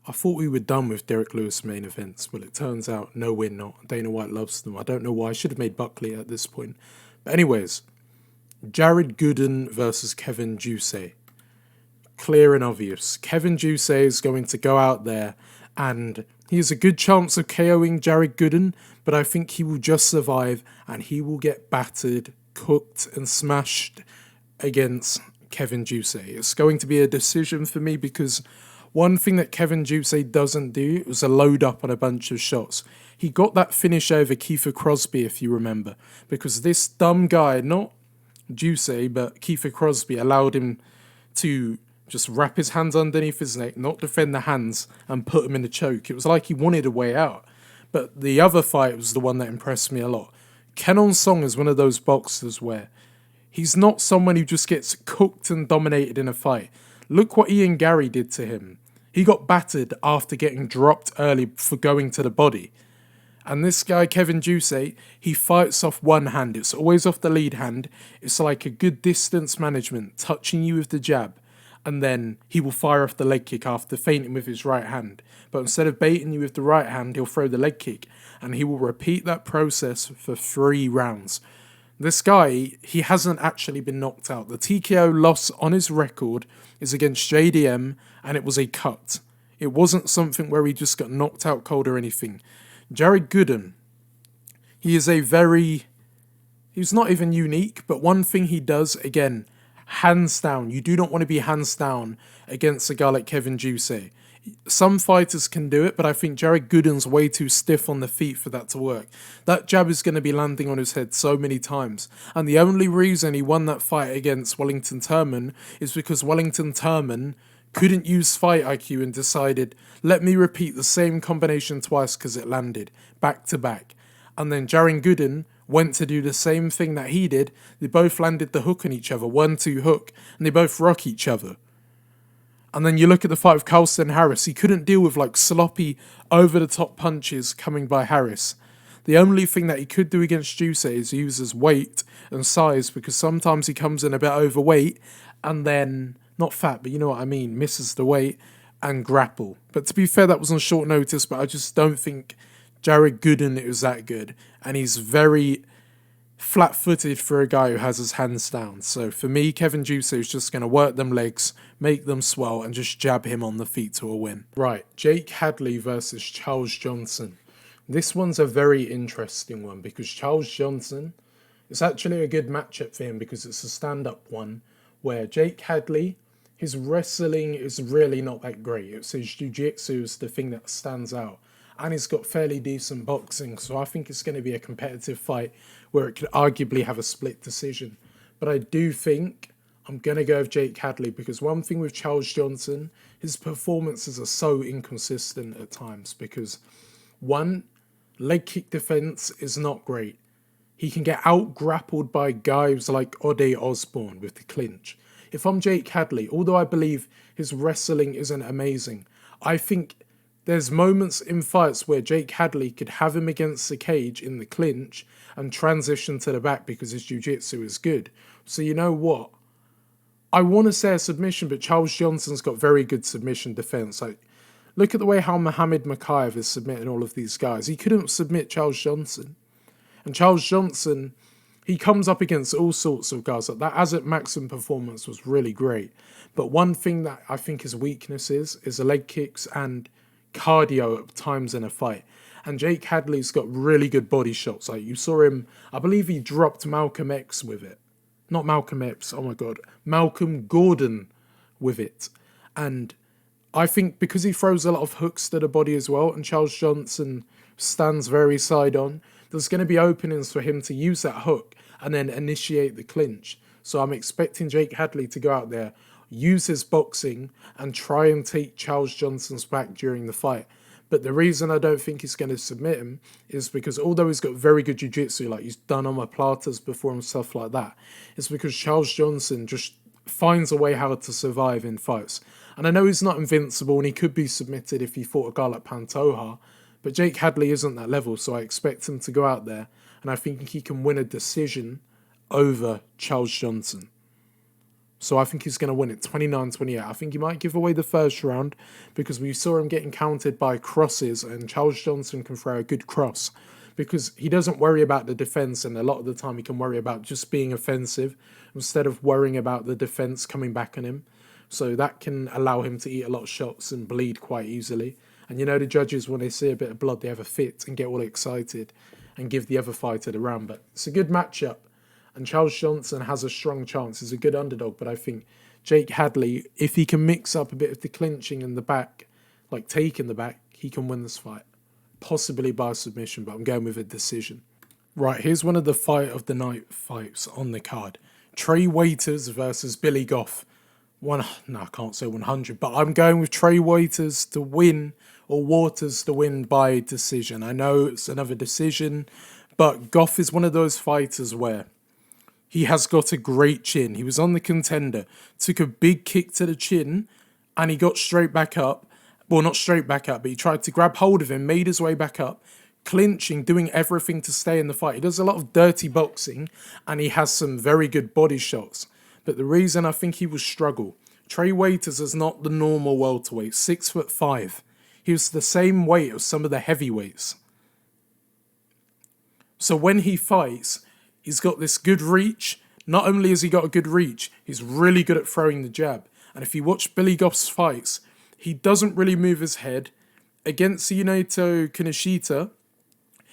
I thought we were done with Derrick Lewis main events. Well, it turns out, no, we're not. Dana White loves them. I don't know why. I should have made Buckley at this point. But anyways, Jared Gooden versus Kevin Jousset. Clear and obvious. Kevin Jousset is going to go out there and he has a good chance of KOing Jared Gooden, but I think he will just survive and he will get battered, cooked and smashed against Kevin Jousset. It's going to be a decision for me because one thing that Kevin Jousset doesn't do was a load up on a bunch of shots. He got that finish over Kiefer Crosby, if you remember, because this dumb guy, not Jousset, but Kiefer Crosby, allowed him to just wrap his hands underneath his neck, not defend the hands, and put him in a choke. It was like he wanted a way out. But the other fight was the one that impressed me a lot. Kenan Song is one of those boxers where he's not someone who just gets cooked and dominated in a fight. Look what Ian Gary did to him. He got battered after getting dropped early for going to the body. And this guy, Kevin Jousset, he fights off one hand. It's always off the lead hand. It's like a good distance management, touching you with the jab. And then he will fire off the leg kick after feinting with his right hand. But instead of baiting you with the right hand, he'll throw the leg kick. And he will repeat that process for 3 rounds. This guy, he hasn't actually been knocked out. The TKO loss on his record is against JDM, and it was a cut. It wasn't something where he just got knocked out cold or anything. Jared Gooden, he's not even unique, but one thing he does, again, hands down. You do not want to be hands down against a guy like Kevin Jousset. Some fighters can do it, but I think Jared Gooden's way too stiff on the feet for that to work. That jab is going to be landing on his head so many times. And the only reason he won that fight against Wellington Turman is because Wellington Turman couldn't use fight IQ and decided, let me repeat the same combination twice because it landed, back to back. And then Jared Gooden went to do the same thing that he did. They both landed the hook on each other, 1-2 hook, and they both rock each other. And then you look at the fight of Carlson Harris. He couldn't deal with like sloppy, over-the-top punches coming by Harris. The only thing that he could do against Jousset is use his weight and size, because sometimes he comes in a bit overweight and then, not fat, but you know what I mean, misses the weight and grapple. But to be fair, that was on short notice, but I just don't think Jared Gooden is that good. And he's very flat-footed for a guy who has his hands down. So for me, Kevin Jousset is just going to work them legs, make them swell, and just jab him on the feet to a win. Right, Jake Hadley versus Charles Johnson. This one's a very interesting one because Charles Johnson, it's actually a good matchup for him because it's a stand-up one where Jake Hadley, his wrestling is really not that great. It's his jiu-jitsu is the thing that stands out. And he's got fairly decent boxing, so I think it's going to be a competitive fight where it could arguably have a split decision. But I do think I'm going to go with Jake Hadley because one thing with Charles Johnson, his performances are so inconsistent at times because, one, leg kick defense is not great. He can get out-grappled by guys like Ode Osborne with the clinch. If I'm Jake Hadley, although I believe his wrestling isn't amazing, I think there's moments in fights where Jake Hadley could have him against the cage in the clinch and transition to the back because his jiu-jitsu is good. So you know what? I want to say a submission, but Charles Johnson's got very good submission defense. Like, look at the way how Muhammad Makayev is submitting all of these guys. He couldn't submit Charles Johnson. And Charles Johnson, he comes up against all sorts of guys. Like that Azat Maxim performance was really great. But one thing that I think his weakness is the leg kicks and cardio at times in a fight. And Jake Hadley's got really good body shots. Like you saw him, I believe he dropped Malcolm X with it. Not Malcolm X, oh my god. Malcolm Gordon with it. And I think because he throws a lot of hooks to the body as well, and Charles Johnson stands very side on, there's going to be openings for him to use that hook and then initiate the clinch. So I'm expecting Jake Hadley to go out there, use his boxing and try and take Charles Johnson's back during the fight. But the reason I don't think he's going to submit him is because although he's got very good jiu-jitsu, like he's done omoplatas before and stuff like that, it's because Charles Johnson just finds a way how to survive in fights. And I know he's not invincible and he could be submitted if he fought a guy like Pantoja, but Jake Hadley isn't that level, so I expect him to go out there and I think he can win a decision over Charles Johnson. So I think he's going to win it 29-28. I think he might give away the first round because we saw him getting countered by crosses, and Charles Johnson can throw a good cross because he doesn't worry about the defence, and a lot of the time he can worry about just being offensive instead of worrying about the defence coming back on him. So that can allow him to eat a lot of shots and bleed quite easily. And you know the judges, when they see a bit of blood, they have a fit and get all excited and give the other fighter the round. But it's a good matchup. And Charles Johnson has a strong chance. He's a good underdog. But I think Jake Hadley, if he can mix up a bit of the clinching in the back, like taking the back, he can win this fight. Possibly by submission, but I'm going with a decision. Right, here's one of the fight of the night fights on the card. Trey Waiters versus Billy Goff. I can't say 100, but I'm going with Trey Waiters to win, or Waters to win by decision. I know it's another decision, but Goff is one of those fighters where he has got a great chin. He was on the contender, took a big kick to the chin, and he got straight back up. Well, not straight back up, but he tried to grab hold of him, made his way back up, clinching, doing everything to stay in the fight. He does a lot of dirty boxing, and he has some very good body shots. But the reason I think he will struggle, Trey Waiters is not the normal welterweight, 6'5". He was the same weight as some of the heavyweights. So when he fights, he's got this good reach. Not only has he got a good reach, he's really good at throwing the jab. And if you watch Billy Goff's fights, he doesn't really move his head. Against Yuneto Kinoshita,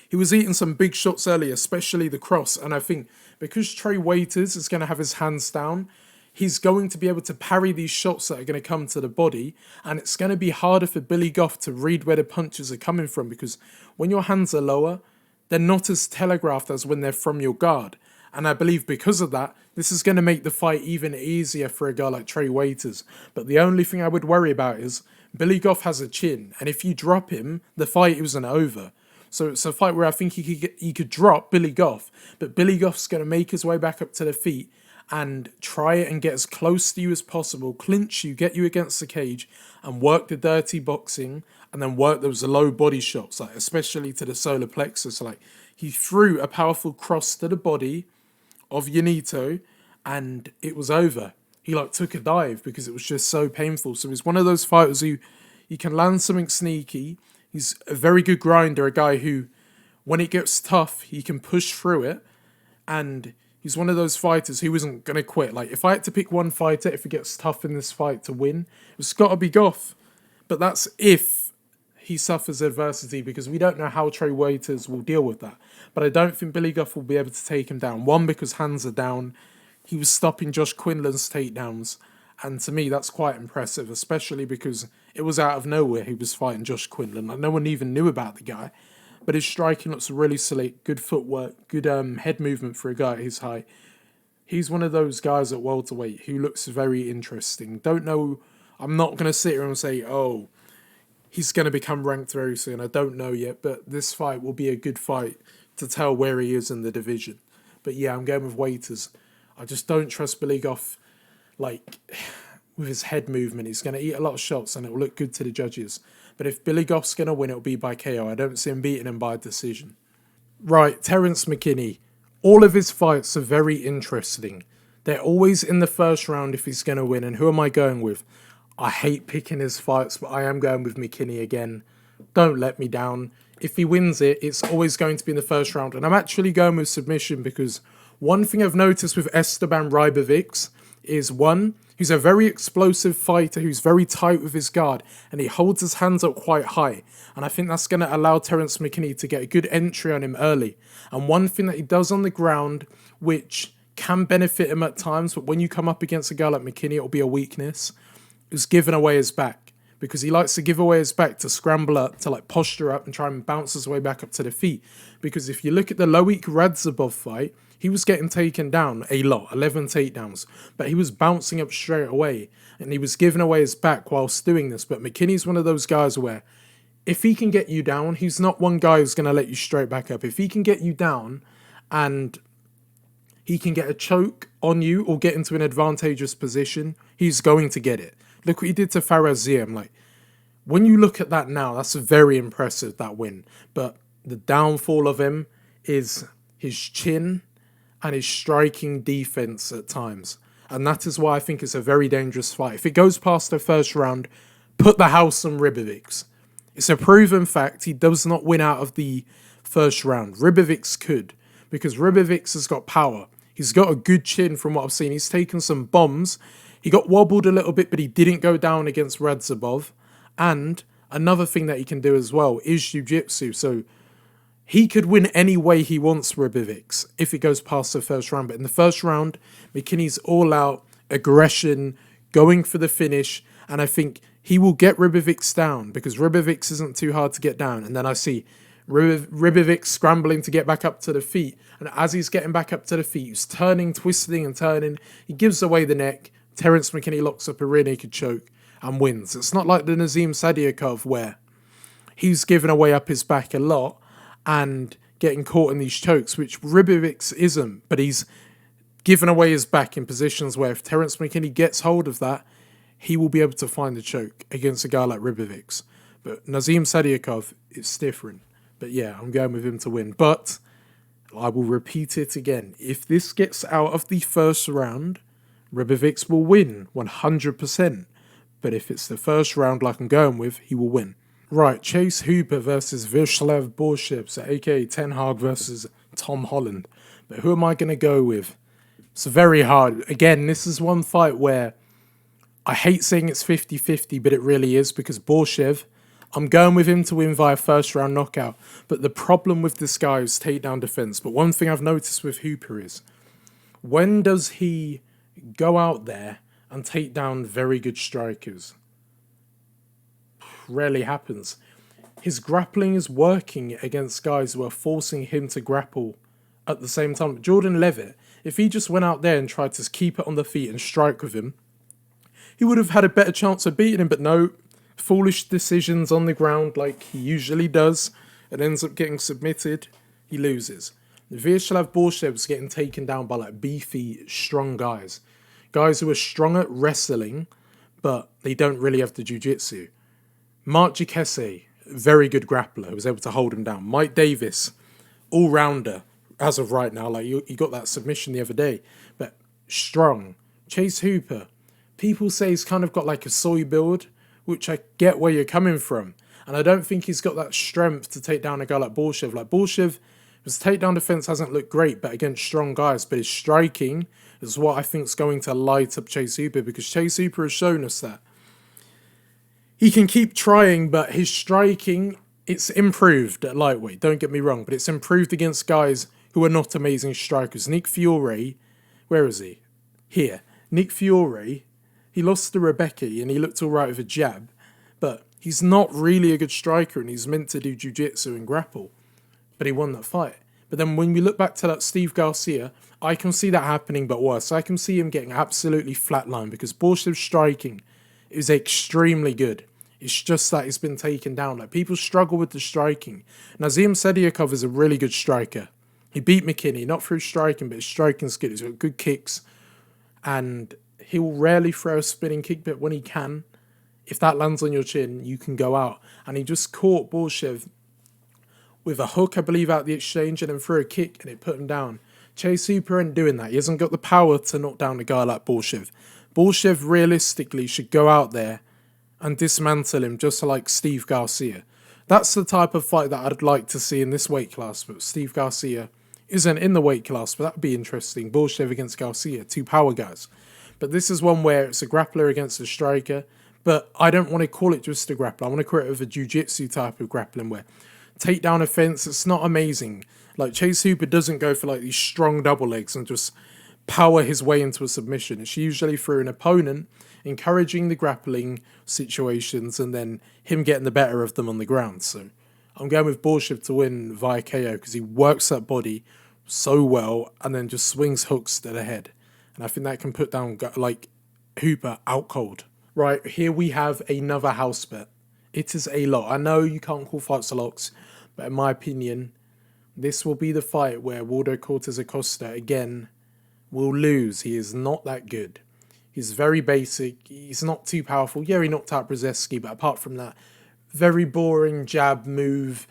he was eating some big shots earlier, especially the cross. And I think because Trey Waiters is going to have his hands down, he's going to be able to parry these shots that are going to come to the body. And it's going to be harder for Billy Goff to read where the punches are coming from, because when your hands are lower, they're not as telegraphed as when they're from your guard. And I believe because of that, this is going to make the fight even easier for a guy like Trey Waiters. But the only thing I would worry about is Billy Goff has a chin. And if you drop him, the fight isn't over. So it's a fight where I think he could drop Billy Goff. But Billy Goff's going to make his way back up to the feet and try and get as close to you as possible, clinch you, get you against the cage, and work the dirty boxing, and then work those low body shots, like especially to the solar plexus. Like he threw a powerful cross to the body of Yuneto, and it was over. He took a dive because it was just so painful. So he's one of those fighters who you can land something sneaky. He's a very good grinder, a guy who, when it gets tough, he can push through it, and he's one of those fighters who isn't going to quit. Like, if I had to pick one fighter, if it gets tough in this fight to win, it's got to be Goff. But that's if he suffers adversity, because we don't know how Trey Waiters will deal with that. But I don't think Billy Goff will be able to take him down. One, because hands are down. He was stopping Josh Quinlan's takedowns. And to me, that's quite impressive, especially because it was out of nowhere he was fighting Josh Quinlan. Like, no one even knew about the guy. But his striking looks really slick, good footwork, good head movement for a guy at his height. He's one of those guys at welterweight who looks very interesting. Don't know, I'm not going to sit here and say, oh, he's going to become ranked very soon. I don't know yet, but this fight will be a good fight to tell where he is in the division. But yeah, I'm going with Waiters. I just don't trust Billy Goff, with his head movement. He's going to eat a lot of shots and it will look good to the judges. But if Billy Goff's going to win, it'll be by KO. I don't see him beating him by decision. Right, Terrance McKinney. All of his fights are very interesting. They're always in the first round if he's going to win. And who am I going with? I hate picking his fights, but I am going with McKinney again. Don't let me down. If he wins it, it's always going to be in the first round. And I'm actually going with submission because one thing I've noticed with Esteban Ribovics is, one, he's a very explosive fighter who's very tight with his guard, and he holds his hands up quite high. And I think that's going to allow Terrance McKinney to get a good entry on him early. And one thing that he does on the ground, which can benefit him at times, but when you come up against a guy like McKinney, it'll be a weakness, is giving away his back. Because he likes to give away his back to scramble up, to posture up and try and bounce his way back up to the feet. Because if you look at the Loic Ruziboev fight, he was getting taken down a lot, 11 takedowns, but he was bouncing up straight away, and he was giving away his back whilst doing this. But McKinney's one of those guys where if he can get you down, he's not one guy who's going to let you straight back up. If he can get you down and he can get a choke on you or get into an advantageous position, he's going to get it. Look what he did to Faraziem. When you look at that now, that's very impressive, that win. But the downfall of him is his chin and his striking defense at times. And that is why I think it's a very dangerous fight. If it goes past the first round, put the house on Ribovics. It's a proven fact he does not win out of the first round. Ribovics could, because Ribovics has got power. He's got a good chin from what I've seen. He's taken some bombs. He got wobbled a little bit, but he didn't go down against Ruziboev. And another thing that he can do as well is jiu-jitsu. So he could win any way he wants, Ribovics, if it goes past the first round. But in the first round, McKinney's all out, aggression, going for the finish. And I think he will get Ribovics down because Ribovics isn't too hard to get down. And then I see Ribovics scrambling to get back up to the feet. And as he's getting back up to the feet, he's turning, twisting and turning. He gives away the neck. Terrance McKinney locks up a rear naked choke and wins. It's not like the Nazim Sadiakov where he's given away up his back a lot and getting caught in these chokes, which Ribovics isn't. But he's given away his back in positions where if Terrance McKinney gets hold of that, he will be able to find the choke against a guy like Ribovics. But Nazim Sadiakov is different. But yeah, I'm going with him to win. But I will repeat it again. If this gets out of the first round, Ribovics will win 100%. But if it's the first round like I'm going with, he will win. Right, Chase Hooper versus Viacheslav Borshchev, so aka Ten Hag versus Tom Holland. But who am I going to go with? It's very hard. Again, this is one fight where I hate saying it's 50-50, but it really is because Borshchev, I'm going with him to win via first round knockout. But the problem with this guy is takedown defense. But one thing I've noticed with Hooper is when does he go out there and take down very good strikers? Rarely happens. His grappling is working against guys who are forcing him to grapple at the same time. Jordan Levitt, if he just went out there and tried to keep it on the feet and strike with him, he would have had a better chance of beating him. But no, foolish decisions on the ground like he usually does and ends up getting submitted. He loses. Viacheslav Borshchev's getting taken down by like beefy, strong guys. Guys who are strong at wrestling, but they don't really have the jiu-jitsu. Mark Caceres, very good grappler, was able to hold him down. Mike Davis, all-rounder as of right now. Like he got that submission the other day, but strong. Chase Hooper, people say he's kind of got like a soy build, which I get where you're coming from. And I don't think he's got that strength to take down a guy like Borshchev. Like Borshchev, his takedown defense hasn't looked great, but against strong guys. But his striking is what I think is going to light up Chase Hooper, because Chase Hooper has shown us that he can keep trying, but his striking, it's improved at lightweight, don't get me wrong, but it's improved against guys who are not amazing strikers. Nick Fiore, where is he? Here. Nick Fiore, he lost to Rębecki and he looked all right with a jab, but he's not really a good striker and he's meant to do jiu-jitsu and grapple, but he won that fight. But then when we look back to that Steve Garcia, I can see that happening, but worse. I can see him getting absolutely flatlined because Borshchev's striking is extremely good. It's just that he's been taken down. Like people struggle with the striking. Nazim Sadiakov is a really good striker. He beat McKinney, not through striking, but his striking's good. He's got good kicks. And he'll rarely throw a spinning kick, but when he can, if that lands on your chin, you can go out. And he just caught Borshchev with a hook, I believe, out the exchange, and then threw a kick, and it put him down. Chase Hooper ain't doing that. He hasn't got the power to knock down a guy like Borshchev. Borshchev realistically should go out there and dismantle him just like Steve Garcia. That's the type of fight that I'd like to see in this weight class, but Steve Garcia isn't in the weight class, but that'd be interesting. Borshchev against Garcia, two power guys. But this is one where it's a grappler against a striker, but I don't want to call it just a grappler. I want to call it with a jiu-jitsu type of grappling where takedown offense, it's not amazing. Like Chase Hooper doesn't go for like these strong double legs and just power his way into a submission. It's usually through an opponent encouraging the grappling situations and then him getting the better of them on the ground. So I'm going with Borshchev to win via KO because he works that body so well and then just swings hooks to the head. And I think that can put down like Hooper out cold. Right, here we have another house bet. It is a lot. I know you can't call fights locks, but in my opinion, this will be the fight where Waldo Cortes-Acosta again will lose. He is not that good. He's very basic. He's not too powerful. Yeah, he knocked out Rębecki, but apart from that, very boring jab move.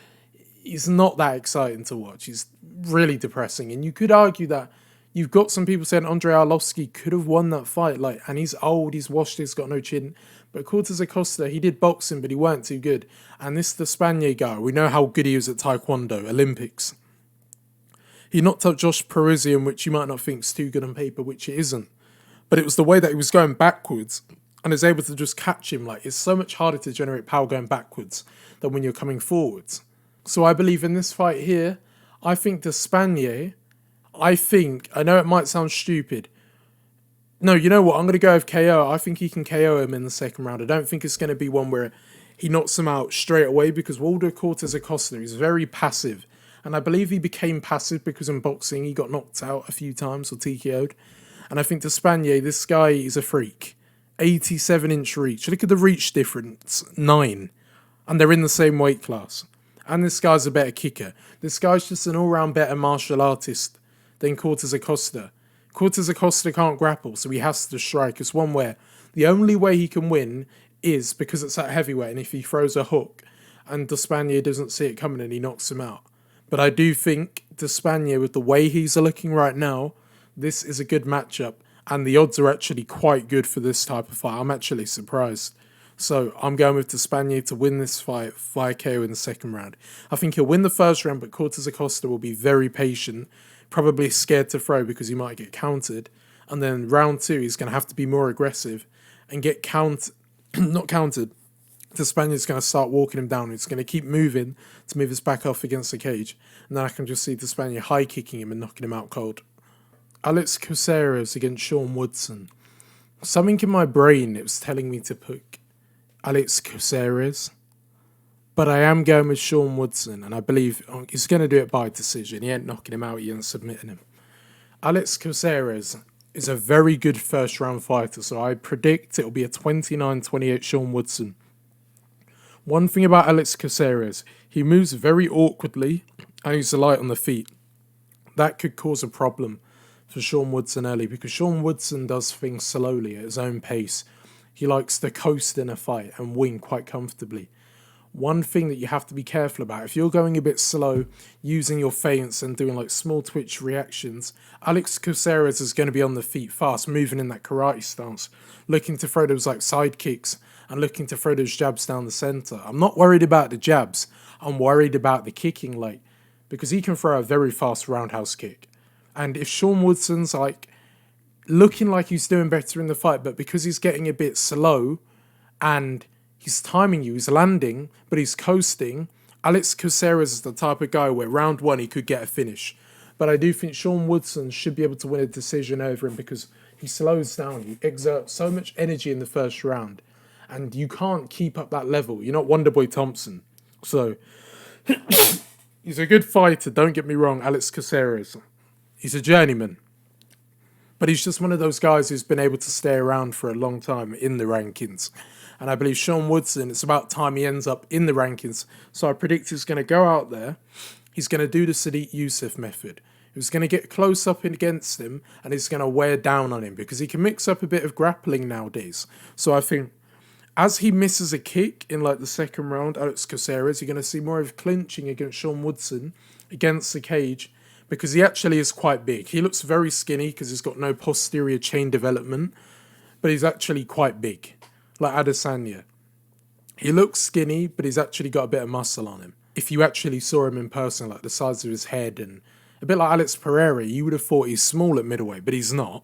He's not that exciting to watch. He's really depressing. And you could argue that You've got some people saying Andrei Arlovski could have won that fight, like, and he's old, he's washed, he's got no chin. But Cortes-Acosta, he did boxing, but he weren't too good. And this Despaigne guy, we know how good he is at Taekwondo, Olympics. He knocked out Josh Parisian, which you might not think is too good on paper, which it isn't. But it was the way that he was going backwards and is able to just catch him. Like, it's so much harder to generate power going backwards than when you're coming forwards. So I believe in this fight here, I think Despaigne, I know it might sound stupid. No, you know what? I'm going to go with KO. I think he can KO him in the second round. I don't think it's going to be one where he knocks him out straight away because Waldo Cortes-Acosta is very passive. And I believe he became passive because in boxing he got knocked out a few times or TKO'd. And I think Despaigne, this guy is a freak. 87-inch reach. Look at the reach difference. 9. And they're in the same weight class. And this guy's a better kicker. This guy's just an all-round better martial artist than Cortes-Acosta. Cortes-Acosta can't grapple, so he has to strike. It's one where the only way he can win is because it's at heavyweight and if he throws a hook and Despaigne doesn't see it coming and he knocks him out. But I do think Despaigne, with the way he's looking right now, this is a good matchup. And the odds are actually quite good for this type of fight. I'm actually surprised. So I'm going with Despaigne to win this fight via KO in the second round. I think he'll win the first round, but Cortes-Acosta will be very patient, probably scared to throw because he might get countered. And then round 2, he's going to have to be more aggressive and get not countered. Despaigne going to start walking him down. He's going to keep moving to move his back off against the cage. And then I can just see Despaigne high kicking him and knocking him out cold. Alex Caceres against Sean Woodson. Something in my brain, it was telling me to pick Alex Caceres. But I am going with Sean Woodson. And I believe he's going to do it by decision. He ain't knocking him out, he ain't submitting him. Alex Caceres is a very good first round fighter. So I predict it'll be a 29-28 Sean Woodson. One thing about Alex Caceres, he moves very awkwardly and he's light on the feet. That could cause a problem for Sean Woodson early because Sean Woodson does things slowly at his own pace. He likes to coast in a fight and win quite comfortably. One thing that you have to be careful about, if you're going a bit slow, using your feints and doing like small twitch reactions, Alex Caceres is going to be on the feet fast, moving in that karate stance, looking to throw those like side kicks and looking to throw those jabs down the centre. I'm not worried about the jabs. I'm worried about the kicking late because he can throw a very fast roundhouse kick. And if Sean Woodson's like looking like he's doing better in the fight, but because he's getting a bit slow and he's timing you, he's landing, but he's coasting, Alex Caceres is the type of guy where round 1 he could get a finish. But I do think Sean Woodson should be able to win a decision over him because he slows down. He exerts so much energy in the first round. And you can't keep up that level. You're not Wonderboy Thompson. So, he's a good fighter, don't get me wrong, Alex Caceres. He's a journeyman. But he's just one of those guys who's been able to stay around for a long time in the rankings. And I believe Sean Woodson, it's about time he ends up in the rankings. So I predict he's going to go out there. He's going to do the Sadiq Youssef method. He's going to get close up against him and he's going to wear down on him because he can mix up a bit of grappling nowadays. So I think as he misses a kick in like the second round, Alex Caceres, you're going to see more of clinching against Sean Woodson against the cage because he actually is quite big. He looks very skinny because he's got no posterior chain development, but he's actually quite big, like Adesanya. He looks skinny, but he's actually got a bit of muscle on him. If you actually saw him in person, like the size of his head and a bit like Alex Ferreira, you would have thought he's small at middleweight, but he's not.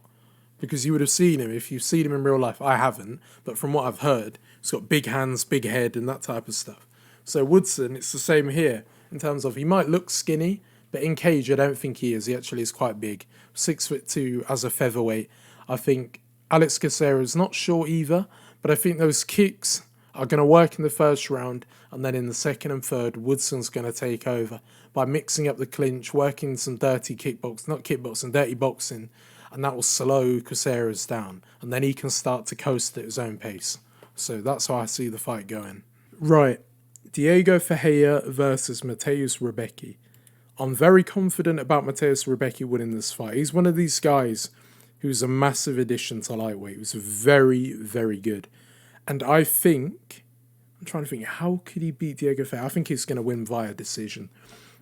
Because you would have seen him, if you've seen him in real life, I haven't, but from what I've heard, he's got big hands, big head, and that type of stuff. So Woodson, it's the same here, in terms of he might look skinny, but in cage, I don't think he is. He actually is quite big. 6'2" as a featherweight. I think Alex Caceres is not short either, but I think those kicks are going to work in the first round, and then in the second and third, Woodson's going to take over by mixing up the clinch, working some dirty dirty boxing, and that will slow Caceres down. And then he can start to coast at his own pace. So that's how I see the fight going. Right. Diego Ferreira versus Mateusz Rębecki. I'm very confident about Mateusz Rębecki winning this fight. He's one of these guys who's a massive addition to lightweight. He was very, very good. And I think, I'm trying to think, how could he beat Diego Ferreira? I think he's going to win via decision.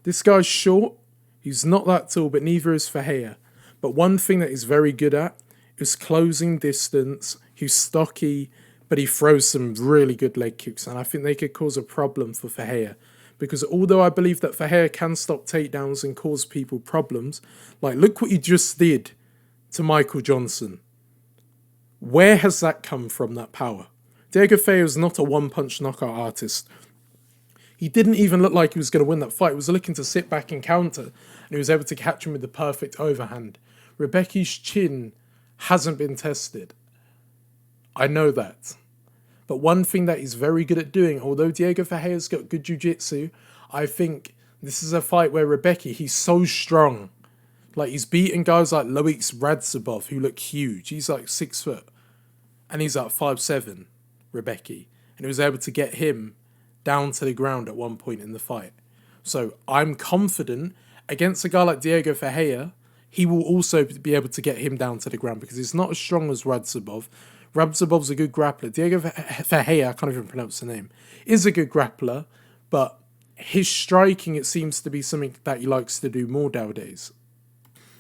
This guy's short. He's not that tall, but neither is Ferreira. But one thing that he's very good at is closing distance. He's stocky, but he throws some really good leg kicks, and I think they could cause a problem for Ferreira. Because although I believe that Ferreira can stop takedowns and cause people problems, like look what he just did to Michael Johnson. Where has that come from, that power? Diego Ferreira is not a one-punch knockout artist. He didn't even look like he was going to win that fight. He was looking to sit back and counter, and he was able to catch him with the perfect overhand. Rębecki's chin hasn't been tested. I know that. But one thing that he's very good at doing, although Diego Ferreira's got good jiu-jitsu, I think this is a fight where Rębecki, he's so strong. Like, he's beaten guys like Ruziboev, who look huge. He's like 6 foot. And he's like 5'7", Rębecki. And he was able to get him down to the ground at one point in the fight. So I'm confident against a guy like Diego Ferreira, he will also be able to get him down to the ground because he's not as strong as Ruziboev. Ruziboev's a good grappler. Diego Ferreira, I can't even pronounce the name, is a good grappler, but his striking, it seems to be something that he likes to do more nowadays.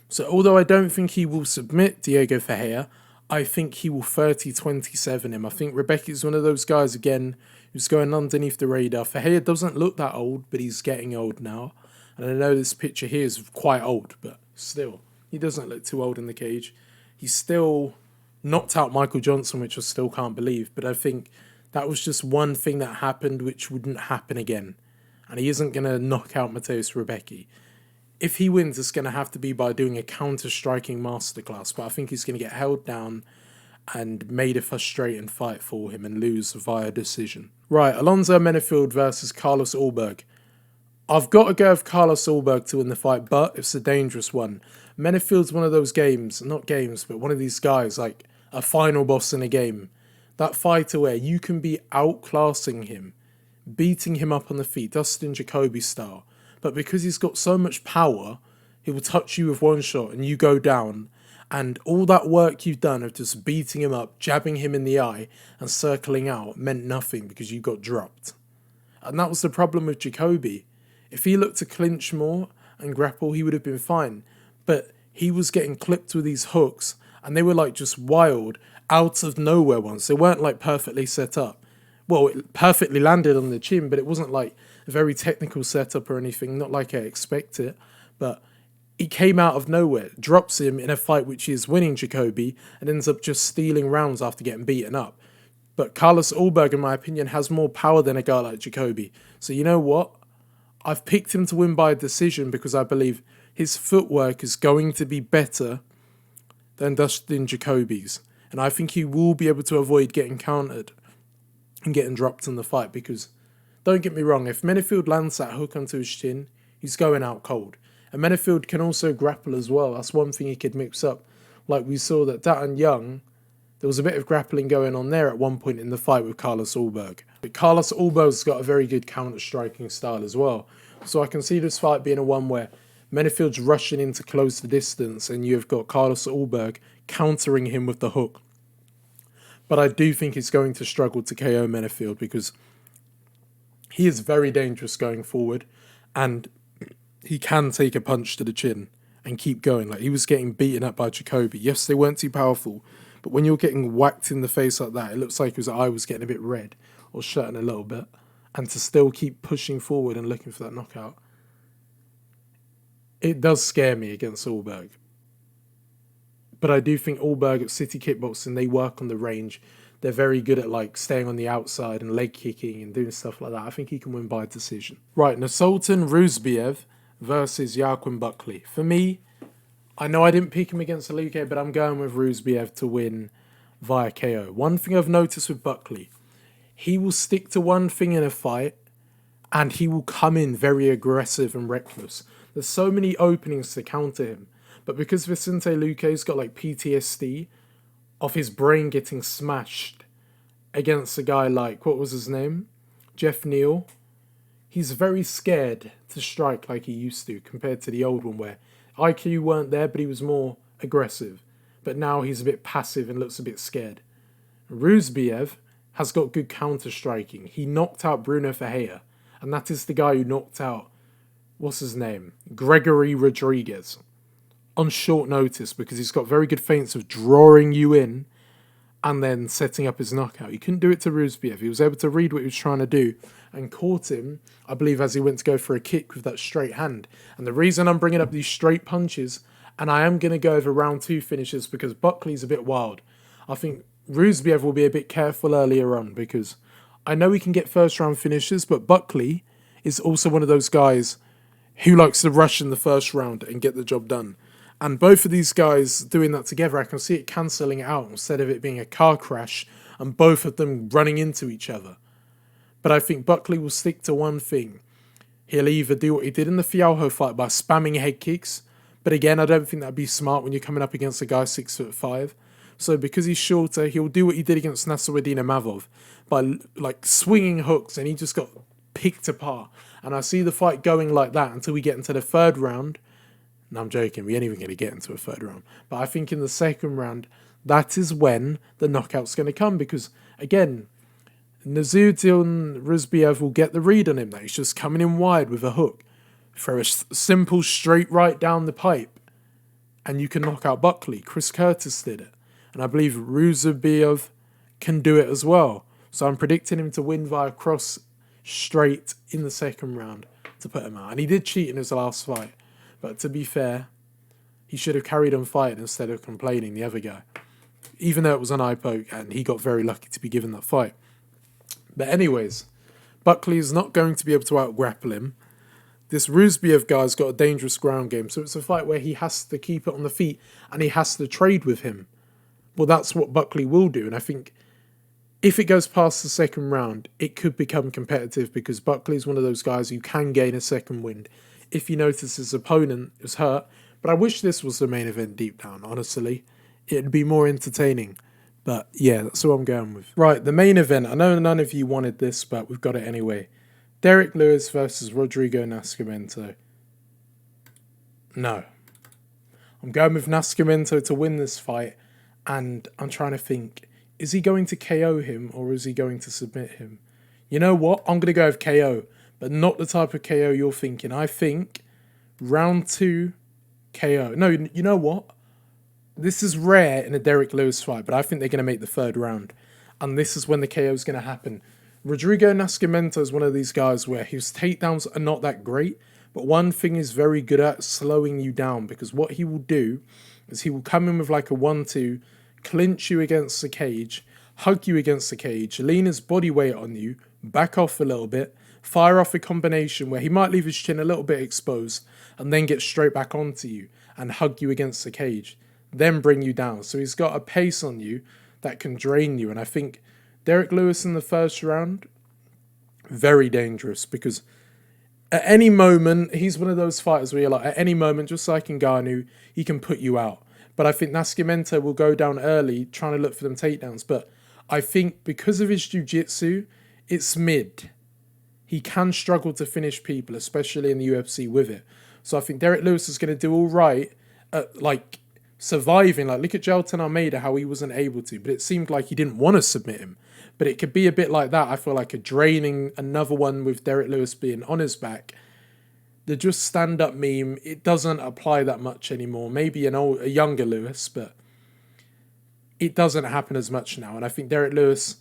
So although I don't think he will submit Diego Ferreira, I think he will 30-27 him. I think Rębecki is one of those guys, again, who's going underneath the radar. Ferreira doesn't look that old, but he's getting old now. And I know this picture here is quite old, but still, he doesn't look too old in the cage. He's still knocked out Michael Johnson, which I still can't believe. But I think that was just one thing that happened which wouldn't happen again. And he isn't going to knock out Mateusz Rębecki. If he wins, it's going to have to be by doing a counter-striking masterclass. But I think he's going to get held down and made a frustrating fight for him and lose via decision. Right, Alonzo Menifield versus Carlos Ulberg. I've got to go with Carlos Ulberg to win the fight, but it's a dangerous one. Menifield's one of those but one of these guys, like a final boss in a game. That fighter where you can be outclassing him, beating him up on the feet, Dustin Jacoby style. But because he's got so much power, he will touch you with one shot and you go down. And all that work you've done of just beating him up, jabbing him in the eye and circling out meant nothing because you got dropped. And that was the problem with Jacoby. If he looked to clinch more and grapple, he would have been fine. But he was getting clipped with these hooks and they were like just wild, out of nowhere ones. They weren't like perfectly set up. Well, it perfectly landed on the chin, but it wasn't like a very technical setup or anything, not like I expect it. But he came out of nowhere, drops him in a fight which he is winning Jacoby, and ends up just stealing rounds after getting beaten up. But Carlos Ulberg, in my opinion, has more power than a guy like Jacoby. So you know what? I've picked him to win by decision because I believe his footwork is going to be better than Dustin Jacoby's. And I think he will be able to avoid getting countered and getting dropped in the fight because, don't get me wrong, if Menifield lands that hook onto his chin, he's going out cold. And Menifield can also grapple as well. That's one thing he could mix up. Like we saw that Datton Young, there was a bit of grappling going on there at one point in the fight with Carlos Ulberg. But Carlos Ulberg's got a very good counter-striking style as well. So I can see this fight being a one where Menifield's rushing in to close the distance and you've got Carlos Ulberg countering him with the hook. But I do think he's going to struggle to KO Menifield because he is very dangerous going forward and he can take a punch to the chin and keep going. Like, he was getting beaten up by Jacoby. Yes, they weren't too powerful, but when you're getting whacked in the face like that, it looks like his eye was getting a bit red or shutting a little bit. And to still keep pushing forward and looking for that knockout, it does scare me against Ulberg. But I do think Ulberg at City Kickboxing, they work on the range. They're very good at like staying on the outside and leg kicking and doing stuff like that. I think he can win by decision. Right, Nursulton Ruziboev versus Joaquin Buckley. For me, I know I didn't pick him against Aluke, but I'm going with Ruziboev to win via KO. One thing I've noticed with Buckley, he will stick to one thing in a fight and he will come in very aggressive and reckless. There's so many openings to counter him. But because Vicente Luque's got like PTSD of his brain getting smashed against a guy like, what was his name? Jeff Neal. He's very scared to strike like he used to compared to the old one where IQ weren't there, but he was more aggressive. But now he's a bit passive and looks a bit scared. Ruziboev has got good counter-striking. He knocked out Bruno Ferreira, and that is the guy who knocked out, what's his name? Gregory Rodriguez. on short notice because he's got very good feints of drawing you in and then setting up his knockout. He couldn't do it to Ruziboev. He was able to read what he was trying to do and caught him, I believe, as he went to go for a kick with that straight hand. And the reason I'm bringing up these straight punches, and I am going to go over round 2 finishes because Buckley's a bit wild. I think Ruziboev will be a bit careful earlier on because I know he can get first round finishes, but Buckley is also one of those guys who likes to rush in the first round and get the job done. And both of these guys doing that together, I can see it cancelling it out instead of it being a car crash and both of them running into each other. But I think Buckley will stick to one thing. He'll either do what he did in the Fialho fight by spamming head kicks, but again, I don't think that'd be smart when you're coming up against a guy 6'5". So because he's shorter, he'll do what he did against Nascimento.END by like swinging hooks, and he just got picked apart. And I see the fight going like that until we get into the 3rd round. No, I'm joking. We ain't even going to get into a 3rd round. But I think in the 2nd round, that is when the knockout's going to come. Because, again, Nursulton Ruziboev will get the read on him. That he's just coming in wide with a hook. Throw a simple straight right down the pipe. And you can knock out Buckley. Chris Curtis did it. And I believe Ruziboev can do it as well. So I'm predicting him to win via cross straight in the 2nd round to put him out. And he did cheat in his last fight. But to be fair, he should have carried on fighting instead of complaining, the other guy. Even though it was an eye poke and he got very lucky to be given that fight. But anyways, Buckley is not going to be able to out-grapple him. This Ruziboev guy's got a dangerous ground game, so it's a fight where he has to keep it on the feet and he has to trade with him. Well, that's what Buckley will do, and I think if it goes past the 2nd round, it could become competitive because Buckley is one of those guys who can gain a second wind if you notice his opponent is hurt. But I wish this was the main event deep down, honestly. It'd be more entertaining. But yeah, that's what I'm going with. Right, the main event. I know none of you wanted this, but we've got it anyway. Derrick Lewis versus Rodrigo Nascimento. No. I'm going with Nascimento to win this fight. And I'm trying to think, is he going to KO him or is he going to submit him? You know what? I'm going to go with KO. But not the type of KO you're thinking. I think round 2 KO. No, you know what? This is rare in a Derrick Lewis fight, but I think they're going to make the 3rd round. And this is when the KO is going to happen. Rodrigo Nascimento is one of these guys where his takedowns are not that great, but one thing he's very good at, slowing you down. Because what he will do is he will come in with like a 1-2, clinch you against the cage, hug you against the cage, lean his body weight on you, back off a little bit, fire off a combination where he might leave his chin a little bit exposed and then get straight back onto you and hug you against the cage, then bring you down. So he's got a pace on you that can drain you. And I think Derrick Lewis in the 1st round, very dangerous because at any moment, he's one of those fighters where you're like, at any moment, just like Ngannou, he can put you out. But I think Nascimento will go down early trying to look for them takedowns. But I think because of his jiu-jitsu, it's mid. He can struggle to finish people, especially in the UFC with it. So I think Derrick Lewis is going to do all right at, like, surviving. Like, look at Jailton Almeida, how he wasn't able to. But it seemed like he didn't want to submit him. But it could be a bit like that. I feel like a draining, another one with Derrick Lewis being on his back. The just stand-up meme, it doesn't apply that much anymore. Maybe a younger Lewis, but it doesn't happen as much now. And I think Derrick Lewis,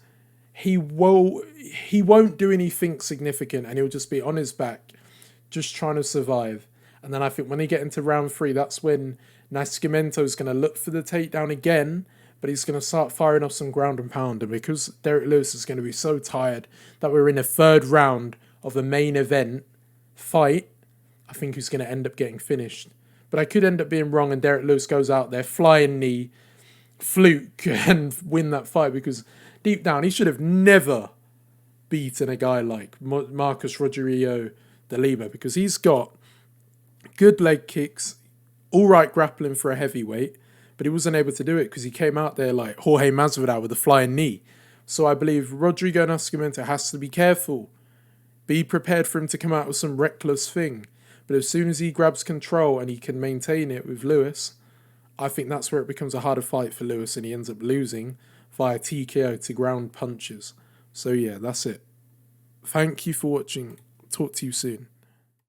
he won't do anything significant and he'll just be on his back, just trying to survive. And then I think when they get into round 3, that's when Nascimento is going to look for the takedown again, but he's going to start firing off some ground and pound. And because Derrick Lewis is going to be so tired that we're in the 3rd round of the main event fight, I think he's going to end up getting finished. But I could end up being wrong and Derrick Lewis goes out there, flying knee, fluke, and win that fight because deep down he should have never beaten a guy like Marcus Rodrigo de Lima because he's got good leg kicks, all right grappling for a heavyweight, but he wasn't able to do it because he came out there like Jorge Masvidal with a flying knee. So I believe Rodrigo Nascimento has to be careful. Be prepared for him to come out with some reckless thing. But as soon as he grabs control and he can maintain it with Lewis, I think that's where it becomes a harder fight for Lewis and he ends up losing via TKO to ground punches. So yeah, that's it. Thank you for watching. Talk to you soon.